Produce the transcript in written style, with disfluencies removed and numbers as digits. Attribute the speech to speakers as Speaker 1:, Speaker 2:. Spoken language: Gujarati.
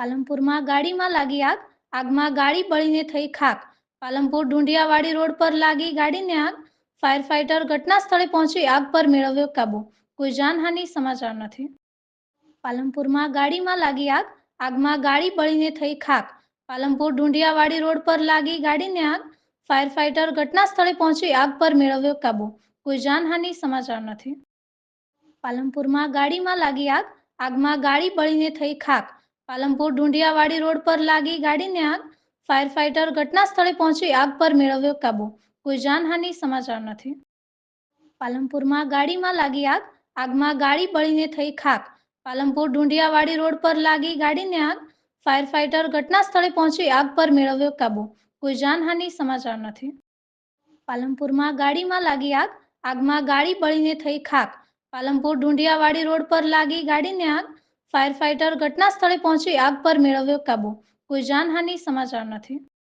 Speaker 1: પાલનપુરમાં ગાડીમાં લાગી આગ. આગમાં ગાડી બળીને થઈ ખાક. પાલનપુર ઢુંડિયાવાડી રોડ પર લાગી ગાડીને આગ. ફાયર ફાઇટર ઘટના સ્થળે પહોંચી આગ પર મેળવ્યો કાબુ. કોઈ જાનહાનિ સમાચાર નથી. પાલનપુરમાં ગાડીમાં લાગી આગ. આગમાં ગાડી બળીને થઈ ખાક. પાલનપુર ઢુંડિયાવાડી રોડ પર લાગી ગાડીને આગ. ફાયર ફાઇટર ઘટના સ્થળે પહોંચી આગ પર મેળવ્યો કાબુ. કોઈ જાનહાનિ સમાચાર નથી. પાલનપુરમાં ગાડીમાં લાગી આગ. આગમાં ગાડી બળીને થઈ ખાક. પાલનપુર ઢુંડિયાવાડી રોડ પર લાગી ગાડીને આગ. ફાયર ફાઇટર ઘટના સ્થળે પહોંચી આગ પર મેળવ્યો કાબુ. કોઈ જાનહાનિ સમાચાર નથી. પાલનપુરમાં ગાડીમાં લાગી આગ. આગમાં ગાડી બળીને થઈ ખાક. પાલનપુર ઢુંડિયાવાડી રોડ પર લાગી ગાડીને આગ. ફાયર ફાઇટર ઘટના સ્થળે પહોંચી આગ પર મેળવ્યો કાબુ. કોઈ જાનહાનિ સમાચાર નથી. પાલનપુરમાં ગાડીમાં લાગી આગ. આગમાં ગાડી બળીને થઈ ખાક. પાલનપુર ઢુંડિયાવાડી રોડ પર લાગી ગાડીને આગ. ફાયર ફાઇટર ઘટના સ્થળે પહોંચી આગ પર મેળવ્યો કાબુ. કોઈ જાનહાનિ સમાચાર નથી.